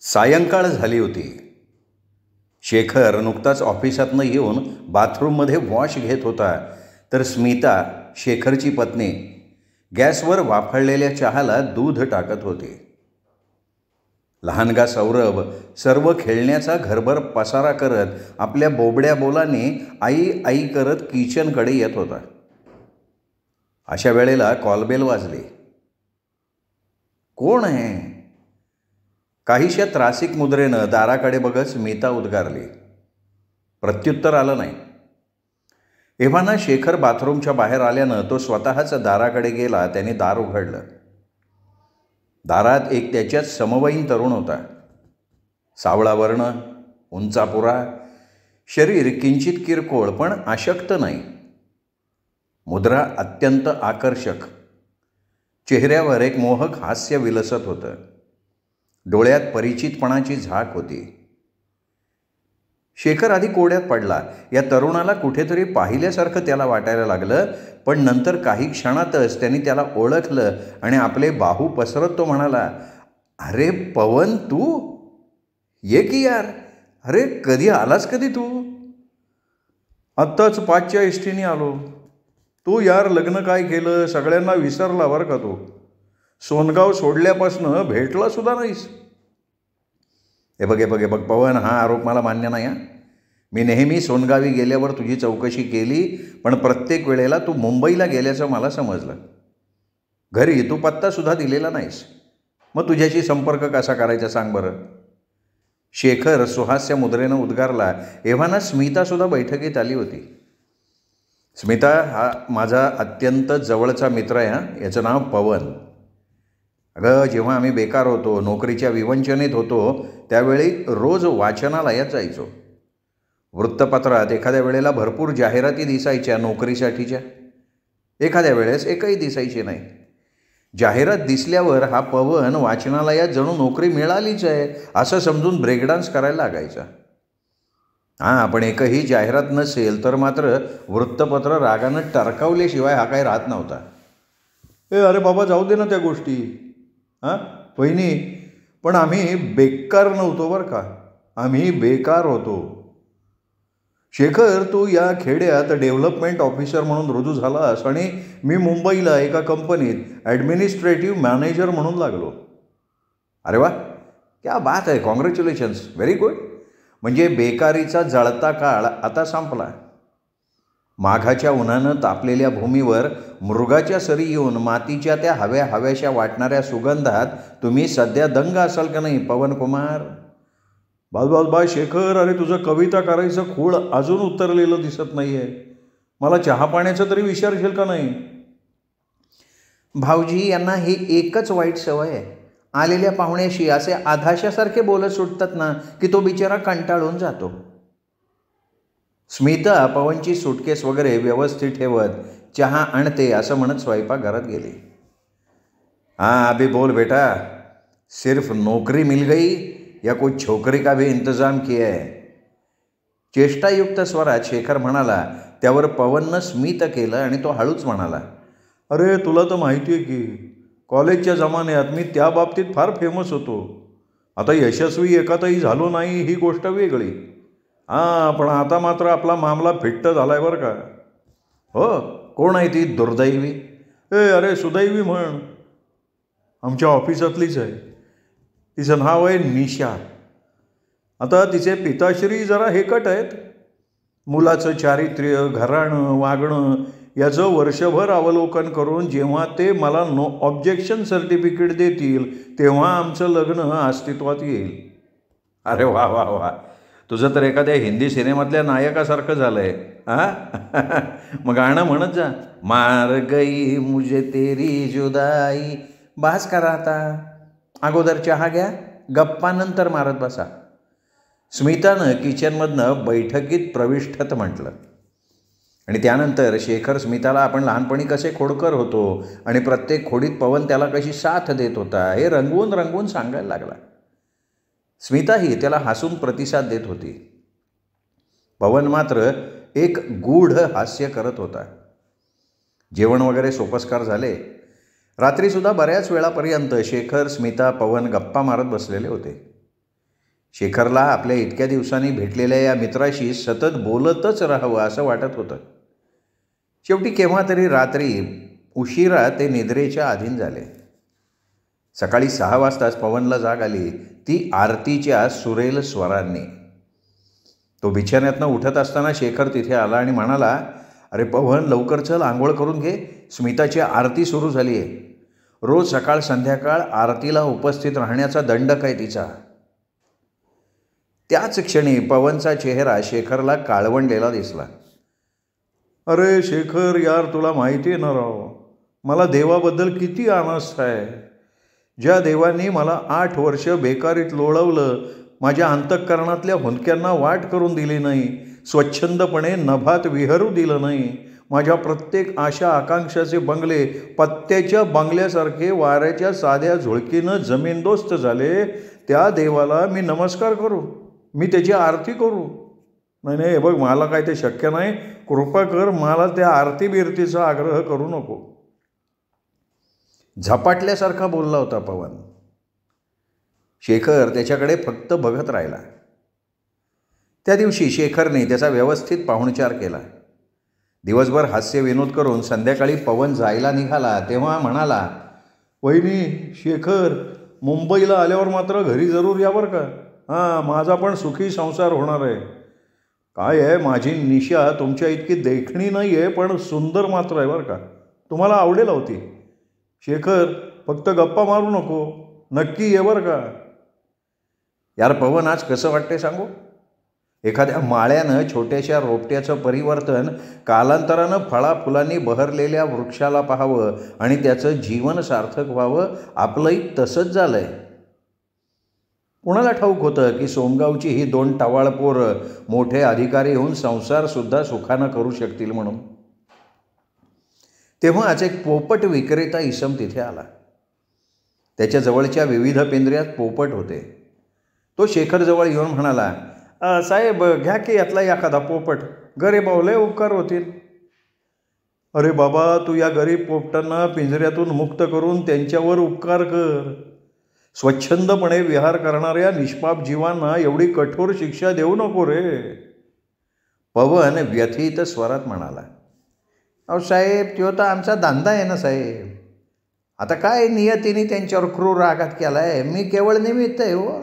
सायंकाळ झाली होती. शेखर नुकताच ऑफिसातनं येऊन बाथरूममध्ये वॉश घेत होता तर स्मिता, शेखरची पत्नी, गॅसवर वाफळलेल्या चहाला दूध टाकत होती. लहानगा सौरभ सर्व खेळण्याचा घरभर पसारा करत आपल्या बोबड्या बोलाने आई आई करत किचनकडे येत होता. अशा वेळेला कॉलबेल वाजली. कोण आहे? काहीशा त्रासिक मुद्रेनं दाराकडे बघत स्मिता उद्गारली. प्रत्युत्तर आलं नाही. एव्हाना शेखर बाथरूमच्या बाहेर आल्यानं तो स्वतःच दाराकडे गेला. त्याने दार उघडलं. दारात एक त्याच्यात समवयीन तरुण होता. सावळा वर्ण, उंचापुरा, शरीर किंचित किरकोळ पण अशक्त नाही. मुद्रा अत्यंत आकर्षक. चेहऱ्यावर एक मोहक हास्य विलसत होतं. डोळ्यात परिचितपणाची झाक होती. शेखर आधी कोड्यात पडला. या तरुणाला कुठेतरी पाहिल्यासारखं त्याला वाटायला लागलं. पण नंतर काही क्षणातच त्यांनी त्याला ओळखलं आणि आपले बाहू पसरत तो म्हणाला, अरे पवन, तू ये की यार. अरे कधी आलास कधी तू? आत्ताच 5च्या एसटीने आलो. तू यार लग्न काय केलं, सगळ्यांना विसरला बरं का तू. सोनगाव सोडल्यापासनं भेटला सुद्धा नाहीस. हे बघ पवन, हा आरोप मला मान्य नाही. मी नेहमी सोनगावी गेल्यावर तुझी चौकशी केली, पण प्रत्येक वेळेला तू मुंबईला गेल्याचं मला समजलं. घरी तू पत्तासुद्धा दिलेला नाहीस. मग तुझ्याशी संपर्क कसा करायचा सांग बरं. शेखर सुहास्य मुद्रेनं उद्गारला. एव्हाना स्मितासुद्धा बैठकीत आली होती. स्मिता हा माझा अत्यंत जवळचा मित्र आहे. याचं नाव पवन. अगं, जेव्हा आम्ही बेकार होतो, नोकरीच्या विवंचनेत होतो, त्यावेळी रोज वाचनालयात जायचो. वृत्तपत्रात एखाद्या वेळेला भरपूर जाहिराती दिसायच्या नोकरीसाठीच्या. एखाद्या वेळेस एकही दिसायची नाही. जाहिरात दिसल्यावर हा पवन वाचनालयात जणू नोकरी मिळालीच आहे असं समजून ब्रेकडान्स करायला लागायचा. पण एकही जाहिरात नसेल तर मात्र वृत्तपत्र रागानं टरकावल्याशिवाय हा काही राहत नव्हता. अरे बाबा, जाऊ दे ना त्या गोष्टी. वहिनी, पण आम्ही बेकार नव्हतो बरं का. आम्ही बेकार होतो. शेखर, तू या खेड्यात डेव्हलपमेंट ऑफिसर म्हणून रुजू झालास आणि मी मुंबईला एका कंपनीत ॲडमिनिस्ट्रेटिव्ह मॅनेजर म्हणून लागलो. अरे वा, क्या बात आहे. Congratulations, very good. म्हणजे बेकारीचा जळता काळ आता संपला. माघाच्या उन्हानं तापलेल्या भूमीवर मृगाच्या सरी येऊन मातीच्या त्या हव्याशा वाटणाऱ्या सुगंधात तुम्ही सध्या दंग असाल का नाही पवन कुमार? बा शेखर, अरे तुझं कविता करायचं खूळ अजून उतरलेलं दिसत नाही आहे. मला चहा पाण्याचं तरी विचारशील का नाही? भाऊजी, यांना ही एकच वाईट सवय आहे. आलेल्या पाहुण्याशी असे आधाशासारखे बोलत सुटतात ना की तो बिचारा कंटाळून जातो. स्मिता पवनची सुटकेस वगैरे व्यवस्थित ठेवत चहा आणते असं म्हणत स्वयंपाकघरात गेली. अभी बोल बेटा, सिर्फ नौकरी मिल गई या कोई छोकरी का भी इंतजाम किया है? चेष्टायुक्त स्वरात शेखर म्हणाला. त्यावर पवननं स्मित केलं आणि तो हळूच म्हणाला, अरे तुला तर माहिती आहे की कॉलेजच्या जमान्यात मी त्या बाबतीत फार फेमस होतो. आता यशस्वी एकातही झालो नाही ही गोष्ट वेगळी. पण आता मात्र आपला मामला फिट्ट झाला आहे बरं का. हो, कोण आहे ती दुर्दैवी? अरे सुदैवी म्हण. आमच्या ऑफिसातलीच आहे. तिचं नाव आहे निशा. आता तिचे पिताश्री जरा हेकट आहेत. मुलाचं चारित्र्य, घराणं, वागणं याचं वर्षभर अवलोकन करून जेव्हा ते मला नो ऑब्जेक्शन सर्टिफिकेट देतील तेव्हा आमचं लग्न अस्तित्वात येईल. अरे वा वा वा, तुझं तर एखाद्या हिंदी सिनेमातल्या नायकासारखं झालं आहे. मग गाणं म्हणत जा. मार गई मुझे तेरी जुदाई. बास करा आता. अगोदर चहा घ्या, गप्पा नंतर मारत बसा. स्मितानं किचनमधनं बैठकीत प्रविष्टत म्हटलं. आणि त्यानंतर शेखर स्मिताला आपण लहानपणी कसे खोडकर होतो आणि प्रत्येक खोडीत पवन त्याला कशी साथ देत होता हे रंगवून रंगवून सांगायला लागला. स्मिताही त्याला हसून प्रतिसाद देत होती. पवन मात्र एक गूढ हास्य करत होता. जेवण वगैरे सोपस्कार झाले. रात्रीसुद्धा बऱ्याच वेळापर्यंत शेखर, स्मिता, पवन गप्पा मारत बसलेले होते. शेखरला आपल्या इतक्या दिवसांनी भेटलेल्या या मित्राशी सतत बोलतच राहावं असं वाटत होतं. शेवटी केव्हा तरी रात्री उशिरा ते निद्रेच्या अधीन झाले. सकाळी 6 वाजताच पवनला जाग आली, ती आरतीच्या सुरेल स्वरांनी. तो बिछाण्यातनं उठत असताना शेखर तिथे आला आणि म्हणाला, अरे पवन, लवकर चल, आंघोळ करून घे, स्मिताची आरती सुरू झाली आहे. रोज सकाळ संध्याकाळ आरतीला उपस्थित राहण्याचा दंड काय तिचा. त्याच क्षणी पवनचा चेहरा शेखरला काळवंडलेला दिसला. अरे शेखर यार, तुला माहिती आहे ना राव, मला देवाबद्दल किती आनस्त आहे. ज्या देवांनी मला 8 वर्ष बेकारीत लोळवलं, माझ्या अंतःकरणातल्या हुंदक्यांना वाट करून दिली नाही, स्वच्छंदपणे नभात विहरू दिलं नाही, माझ्या प्रत्येक आशा आकांक्षाचे बंगले पत्त्याच्या बंगल्यासारखे वाऱ्याच्या साध्या झुळकीनं जमीनदोस्त झाले, त्या देवाला मी नमस्कार करू, मी त्याची आरती करू? नाही, हे बघ, मला काय ते शक्य नाही. कृपा कर, मला त्या आरती बिरतीचा आग्रह करू नको. झपाटल्यासारखा बोलला होता पवन. शेखर त्याच्याकडे फक्त बघत राहिला. त्या दिवशी शेखरने त्याचा व्यवस्थित पाहुणचार केला. दिवसभर हास्य विनोद करून संध्याकाळी पवन जायला निघाला तेव्हा म्हणाला, वहिनी, शेखर मुंबईला आल्यावर मात्र घरी जरूर या बरं का. हां, माझा पण सुखी संसार होणार आहे. काय आहे, माझी निशा तुमच्या इतकी देखणी नाही आहे, पण सुंदर मात्र आहे बरं का. तुम्हाला आवडेल होती. शेखर, फक्त गप्पा मारू नको, नक्की ये बरं का. यार पवन, आज कसं वाटते सांगू. एखाद्या माळ्यानं छोट्याशा रोपट्याचं परिवर्तन कालांतरानं फळाफुलांनी बहरलेल्या वृक्षाला पाहावं आणि त्याचं जीवन सार्थक व्हावं, आपलंही तसंच झालं आहे. कुणाला ठाऊक होतं की सोमगावची ही 2 टवाळ पोरं मोठे अधिकारी होऊन संसारसुद्धा सुखानं करू शकतील म्हणून. तेव्हाच एक पोपट विक्रेता इसम तिथे आला. त्याच्या जवळच्या विविध पिंजऱ्यात पोपट होते. तो शेखरजवळ येऊन म्हणाला, साहेब, घ्या की यातला एखादा पोपट, गरीब लय उपकार होतील. अरे बाबा, तू या गरीब पोपटांना पिंजऱ्यातून मुक्त करून त्यांच्यावर उपकार कर. स्वच्छंदपणे विहार करणाऱ्या निष्पाप जीवांना एवढी कठोर शिक्षा देऊ नको रे. पवन व्यथित स्वरात म्हणाला, अहो साहेब, तो तर आमचा धंदा आहे ना साहेब. आता काय नियतीने त्यांच्यावर क्रूर आघात केला आहे, मी केवळ निमित्त आहे हो.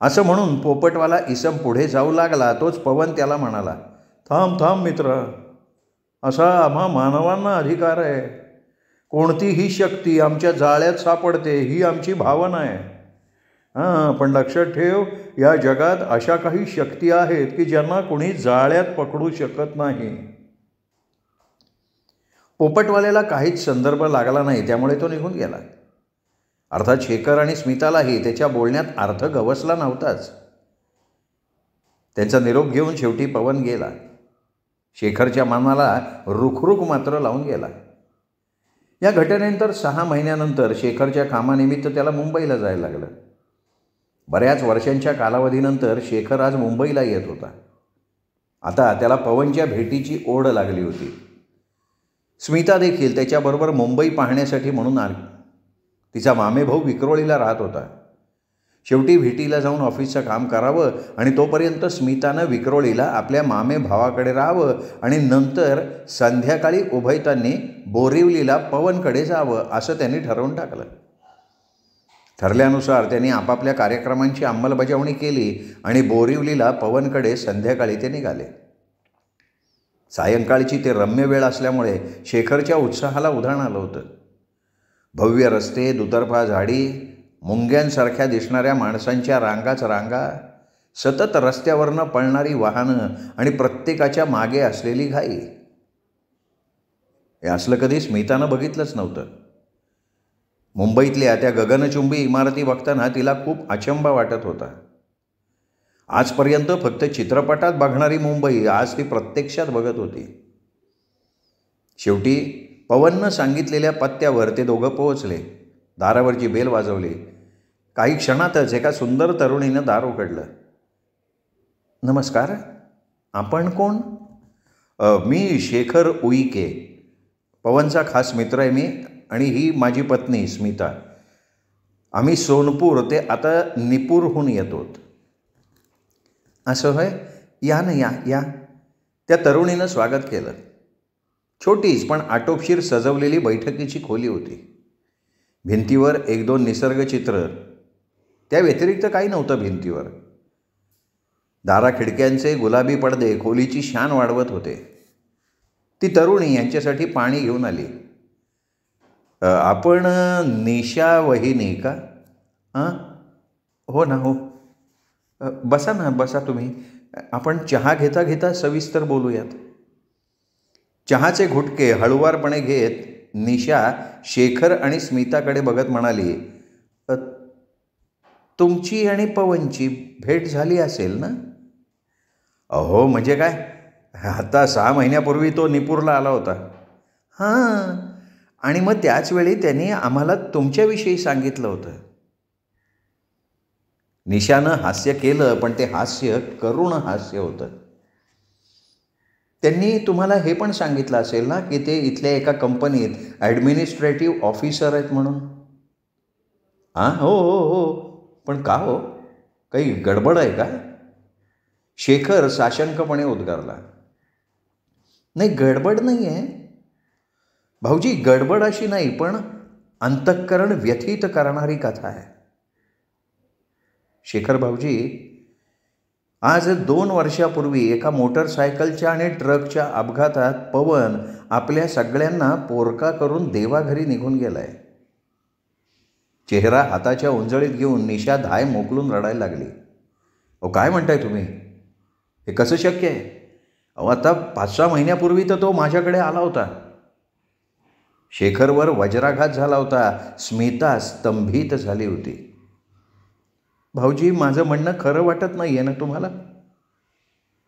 असं म्हणून पोपटवाला इसम पुढे जाऊ लागला. तोच पवन त्याला म्हणाला, थांब मित्रा, असा आम्हा मानवांना अधिकार आहे. कोणतीही शक्ती आमच्या जाळ्यात सापडते ही आमची भावना आहे. हां, पण लक्षात ठेव, या जगात अशा काही शक्ती आहेत की ज्यांना कोणी जाळ्यात पकडू शकत नाही. पोपटवाल्याला काहीच संदर्भ लागला नाही, त्यामुळे तो निघून गेला. अर्थात शेखर आणि स्मितालाही त्याच्या बोलण्यात अर्थ गवसला नव्हताच. त्यांचा निरोप घेऊन शेवटी पवन गेला. शेखरच्या मनाला रुखरुख मात्र लावून गेला. या घटनेनंतर 6 महिन्यानंतर शेखरच्या कामानिमित्त त्याला मुंबईला जायला लागलं. बऱ्याच वर्षांच्या कालावधीनंतर शेखर आज मुंबईला येत होता. आता त्याला पवनच्या भेटीची ओढ लागली होती. स्मिता देखील त्याच्याबरोबर मुंबई पाहण्यासाठी म्हणून आली. तिचा मामेभाऊ विक्रोळीला राहत होता. शेवटी भेटीला जाऊन ऑफिसचं काम करावं आणि तोपर्यंत स्मितानं विक्रोळीला आपल्या मामे भावाकडे राहावं आणि नंतर संध्याकाळी उभयतांनी बोरिवलीला पवनकडे जावं असं त्यांनी ठरवून टाकलं. ठरल्यानुसार त्यांनी आपापल्या कार्यक्रमांची अंमलबजावणी केली आणि बोरिवलीला पवनकडे संध्याकाळी ते निघाले. सायंकाळची ते रम्य वेळ असल्यामुळे शेखरच्या उत्साहाला उधाण आलं होतं. भव्य रस्ते, दुतर्फा झाडी, मुंग्यांसारख्या दिसणाऱ्या माणसांच्या रांगाच रांगा, सतत रस्त्यावरनं पळणारी वाहनं आणि प्रत्येकाच्या मागे असलेली घाई. हे असलं कधी स्मितानं बघितलंच नव्हतं. मुंबईतल्या त्या गगनचुंबी इमारती बघताना तिला खूप अचंबा वाटत होता. आजपर्यंत फक्त चित्रपटात बघणारी मुंबई आज ती प्रत्यक्षात बघत होती. शेवटी पवननं सांगितलेल्या पत्त्यावर ते दोघं पोहोचले. दारावरची बेल वाजवली. काही क्षणातच एका सुंदर तरुणीनं दार उघडलं. नमस्कार, आपण कोण? मी शेखर उईके, पवनचा खास मित्र आहे मी, आणि ही माझी पत्नी स्मिता. आम्ही सोनपूर ते आता निपूरहून येतोत. असं होय, या ना, या या. त्या तरुणीनं स्वागत केलं. छोटीच पण आटोपशीर सजवलेली बैठकीची खोली होती. भिंतीवर 1-2 निसर्गचित्र, त्या व्यतिरिक्त काही नव्हतं भिंतीवर. दारा खिडक्यांचे गुलाबी पडदे खोलीची शान वाढवत होते. ती तरुणी यांच्यासाठी पाणी घेऊन आली. आपण निशा वहिनी का? हां, हो ना, हो. बसा ना, बसा तुम्ही. आपण चहा घेता घेता सविस्तर बोलूयात. चहाचे घुटके हळुवारपणे घेत निशा शेखर आणि स्मिताकडे बघत म्हणाली, तुमची आणि पवनची भेट झाली असेल ना? अहो, म्हणजे काय, आता 6 महिन्यापूर्वी तो निपूरला आला होता. हां, आणि मग त्याच वेळी त्यांनी आम्हाला तुमच्याविषयी सांगितलं होतं. निशानं हास्य केलं, पण ते हास्य करुण हास्य होतं. त्यांनी तुम्हाला हे पण सांगितलं असेल ना की ते इथल्या एका कंपनीत ॲडमिनिस्ट्रेटिव्ह ऑफिसर आहेत म्हणून? हां, हो हो हो. पण का हो, काही गडबड आहे का? शेखर साशंकपणे उद्गारला. नाही, गडबड नाही आहे भाऊजी, गडबड अशी नाही, पण अंतःकरण व्यथित करणारी कथा आहे. शेखर भाऊजी, आज 2 वर्षापूर्वी एका मोटरसायकलच्या आणि ट्रकच्या अपघातात पवन आपल्या सगळ्यांना पोरका करून देवाघरी निघून गेलाय. चेहरा हाताच्या उंजळीत घेऊन निशा धाय मोकलून रडायला लागली. अहो, काय म्हणताय तुम्ही? हे कसं शक्य आहे? अहो, आता 5-6 महिन्यापूर्वी तर तो माझ्याकडे आला होता. शेखरवर वज्राघात झाला होता. स्मिता स्तंभित झाली होती. भाऊजी, माझं म्हणणं खरं वाटत नाही आहे ना तुम्हाला?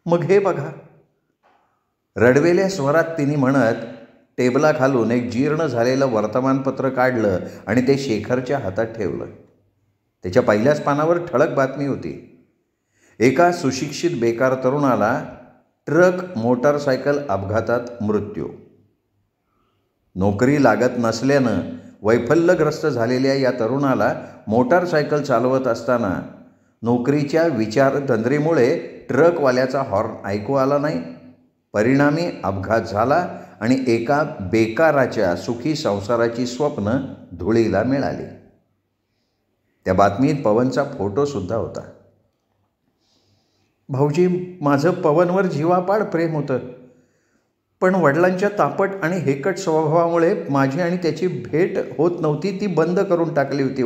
मग हे बघा. रडवेल्या स्वरात तिने म्हणत टेबलाखालून एक जीर्ण झालेलं वर्तमानपत्र काढलं आणि ते शेखरच्या हातात ठेवलं. त्याच्या पहिल्याच पानावर ठळक बातमी होती. एका सुशिक्षित बेकार तरुणाला ट्रक मोटारसायकल अपघातात मृत्यू. नोकरी लागत नसल्यानं वैफल्यग्रस्त झालेल्या या तरुणाला मोटारसायकल चालवत असताना नोकरीच्या विचारतंद्रीमुळे ट्रकवाल्याचा हॉर्न ऐकू आला नाही. परिणामी अपघात झाला आणि एका बेकाराच्या सुखी संसाराची स्वप्न धुळीला मिळाली. त्या बातमीत पवनचा फोटोसुद्धा होता. भाऊजी, माझं पवनवर जीवापाड प्रेम होतं, पण वडिलांच्या तापट आणि हेकट स्वभावामुळे माझी आणि त्याची भेट होत नव्हती. ती बंद करून टाकली होती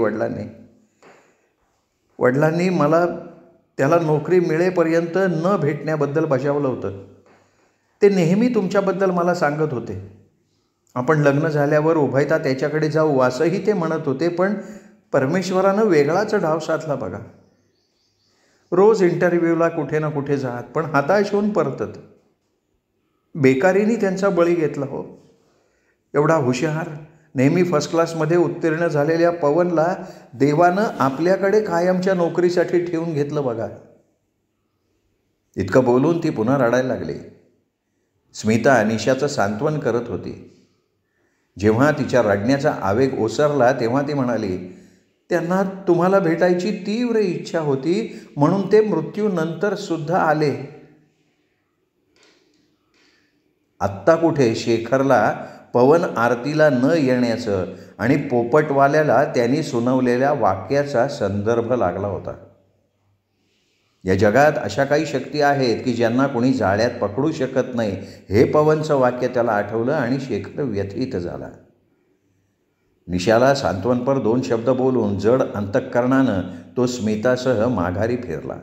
वडिलांनी मला त्याला नोकरी मिळेपर्यंत न भेटण्याबद्दल बजावलं होतं. ते नेहमी तुमच्याबद्दल मला सांगत होते. आपण लग्न झाल्यावर उभयता त्याच्याकडे जाऊ असंही ते म्हणत होते. पण परमेश्वरानं वेगळाच डाव साधला बघा. रोज इंटरव्ह्यूला कुठे ना कुठे जात, पण हताश होऊन परतत. बेकारीने त्यांचा बळी घेतला हो. एवढा हुशार, नेहमी फर्स्ट क्लासमध्ये उत्तीर्ण झालेल्या पवनला देवानं आपल्याकडे कायमच्या नोकरीसाठी ठेवून घेतलं बघा. इतकं बोलून ती पुन्हा रडायला लागली. स्मिता निशाचं सांत्वन करत होती. जेव्हा तिच्या रडण्याचा आवेग ओसरला तेव्हा ती म्हणाली, त्यांना तुम्हाला भेटायची तीव्र इच्छा होती म्हणून ते मृत्यूनंतर सुद्धा आले. आत्ता कुठे शेखरला पवन आरतीला न येण्याचं आणि पोपटवाल्याला त्यांनी सुनावलेल्या वाक्याचा संदर्भ लागला होता. या जगात अशा काही शक्ती आहेत की ज्यांना कोणी जाळ्यात पकडू शकत नाही, हे पवनचं वाक्य त्याला आठवलं आणि शेखर व्यथित झाला. निशाला सांत्वनपर 2 शब्द बोलून जड अंतःकरणानं तो स्मितासह माघारी फिरला.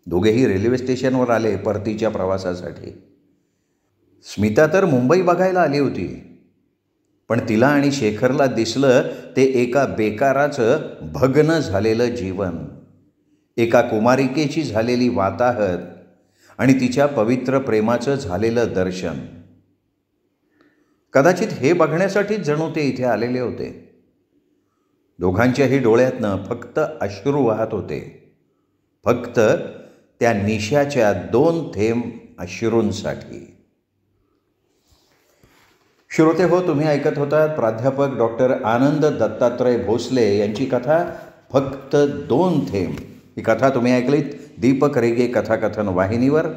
दोघेही रेल्वे स्टेशनवर आले परतीच्या प्रवासासाठी. स्मिता तर मुंबई बघायला आली होती, पण तिला आणि शेखरला दिसलं ते एका बेकाराचं भग्न झालेलं जीवन, एका कुमारिकेची झालेली वाताहत आणि तिच्या पवित्र प्रेमाचं झालेलं दर्शन. कदाचित हे बघण्यासाठीच जणू ते इथे आलेले होते. दोघांच्याही डोळ्यातनं फक्त अश्रू वाहत होते, फक्त त्या निशाच्या 2 थेंब अश्रूंसाठी. श्रोते हो, तुम्ही ऐकत होतात प्राध्यापक डॉक्टर आनंद दत्तात्रय भोसले यांची कथा फक्त 2 थेंब. ही कथा तुम्ही ऐकलीत दीपक रेगे कथाकथन वाहिनीवर.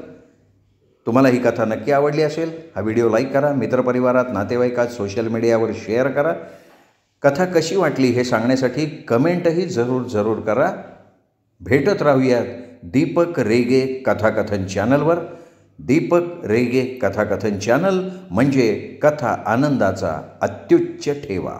तुम्हाला ही कथा नक्की आवडली असेल. हा व्हिडिओ लाईक करा, मित्रपरिवारात, नातेवाईकात, सोशल मीडियावर शेअर करा. कथा कशी वाटली हे सांगण्यासाठी कमेंटही जरूर करा. भेटत राहूयात दीपक रेगे कथाकथन चॅनलवर. दीपक रेगे कथाकथन चॅनल म्हणजे कथा आनंदाचा अत्युच्च ठेवा.